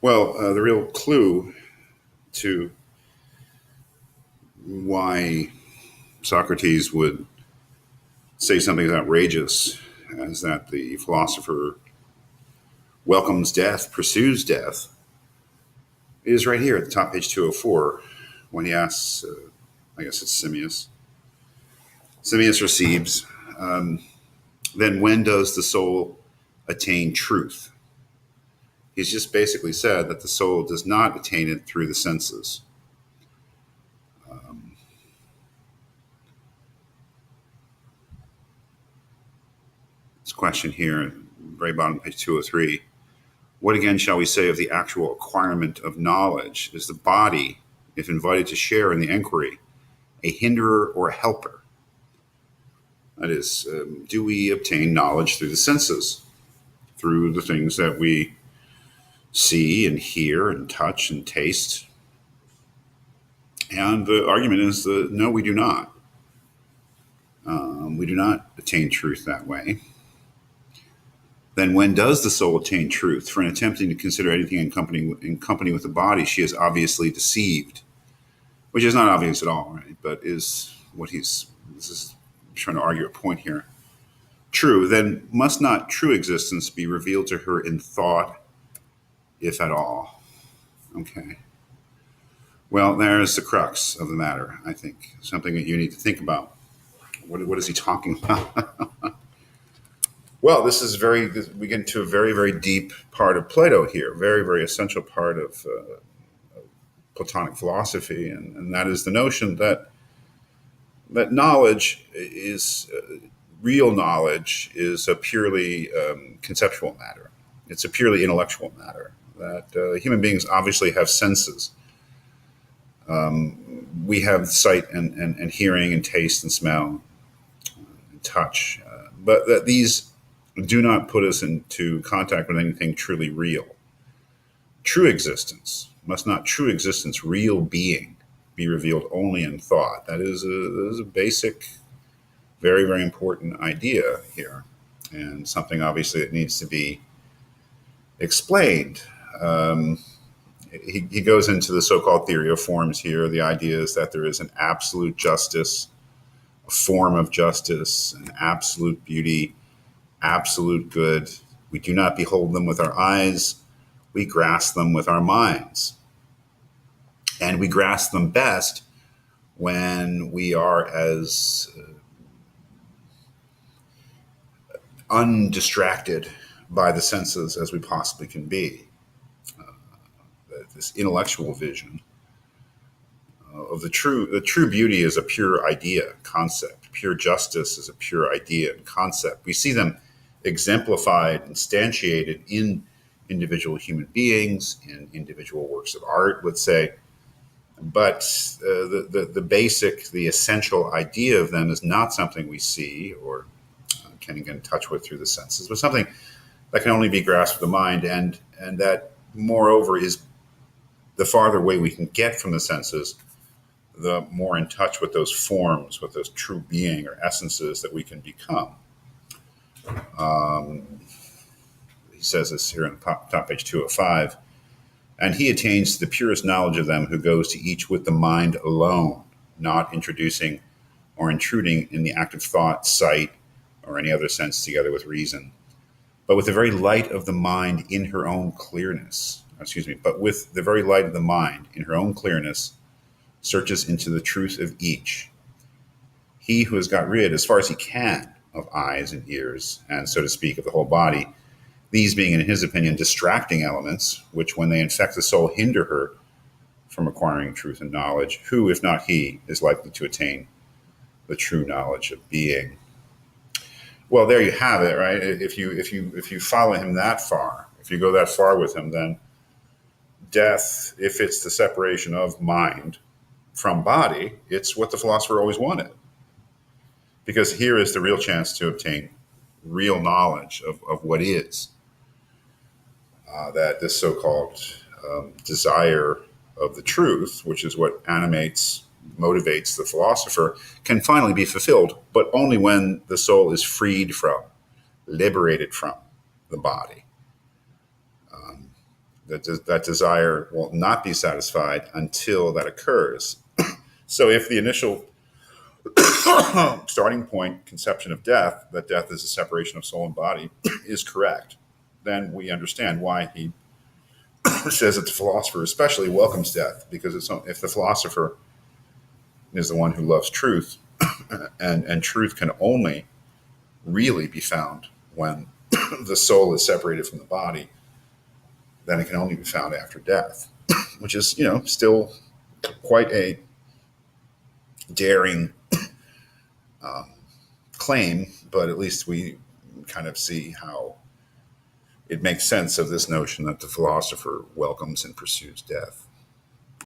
Well, the real clue to why Socrates would say something as outrageous as that the philosopher welcomes death, pursues death, is right here at the top, page 204, when he asks, I guess it's Simmias. Simmias receives, then when does the soul attain truth? He's just basically said that the soul does not attain it through the senses. This question here, very bottom, page 203. What again shall we say of the actual acquirement of knowledge? Is the body, if invited to share in the inquiry, a hinderer or a helper? That is, do we obtain knowledge through the senses, through the things that we see and hear and touch and taste? And the argument is that no, we do not. We do not attain truth that way. Then when does the soul attain truth? For in attempting to consider anything in company with the body, she is obviously deceived, which is not obvious at all, right? But is what this is trying to argue a point here. True, then must not true existence be revealed to her in thought, if at all? Okay. Well, there's the crux of the matter, I think. Something that you need to think about. What is he talking about? Well, we get into a very, very deep part of Plato here, very, very essential part of Platonic philosophy, and that is the notion that knowledge is, real knowledge is a purely conceptual matter. It's a purely intellectual matter, that human beings obviously have senses. We have sight and hearing and taste and smell and touch, but that these do not put us into contact with anything truly real. True existence, must not true existence, real being, be revealed only in thought? That is a basic, very, very important idea here, and something obviously that needs to be explained. He goes into the so-called theory of forms here. The idea is that there is an absolute justice, a form of justice, an absolute beauty, absolute good. We do not behold them with our eyes. We grasp them with our minds. And we grasp them best when we are as undistracted by the senses as we possibly can be. This intellectual vision of the true beauty is a pure idea, concept. Pure justice is a pure idea and concept. We see them exemplified, instantiated in individual human beings, in individual works of art, let's say. But the basic, the essential idea of them is not something we see or can get in touch with through the senses, but something that can only be grasped with the mind, and that, moreover, is the farther away we can get from the senses, the more in touch with those forms, with those true being or essences that we can become. He says this here on top page 205. And he attains to the purest knowledge of them who goes to each with the mind alone, not introducing or intruding in the act of thought, sight, or any other sense together with reason, but with the very light of the mind in her own clearness. But with the very light of the mind in her own clearness, searches into the truth of each. He who has got rid, as far as he can, of eyes and ears, and so to speak, of the whole body, these being, in his opinion, distracting elements, which, when they infect the soul, hinder her from acquiring truth and knowledge, who, if not he, is likely to attain the true knowledge of being? Well, there you have it, right? If you follow him that far, if you go that far with him, then death, if it's the separation of mind from body, it's what the philosopher always wanted. Because here is the real chance to obtain real knowledge of what is. That this so-called desire of the truth, which is what animates, motivates the philosopher, can finally be fulfilled, but only when the soul is freed from, liberated from the body. That desire will not be satisfied until that occurs. So if the initial starting point conception of death, that death is a separation of soul and body, is correct, then we understand why he says that the philosopher especially welcomes death, because if the philosopher is the one who loves truth, and truth can only really be found when the soul is separated from the body, then it can only be found after death, which is, still quite a daring claim, but at least we kind of see how it makes sense of this notion that the philosopher welcomes and pursues death.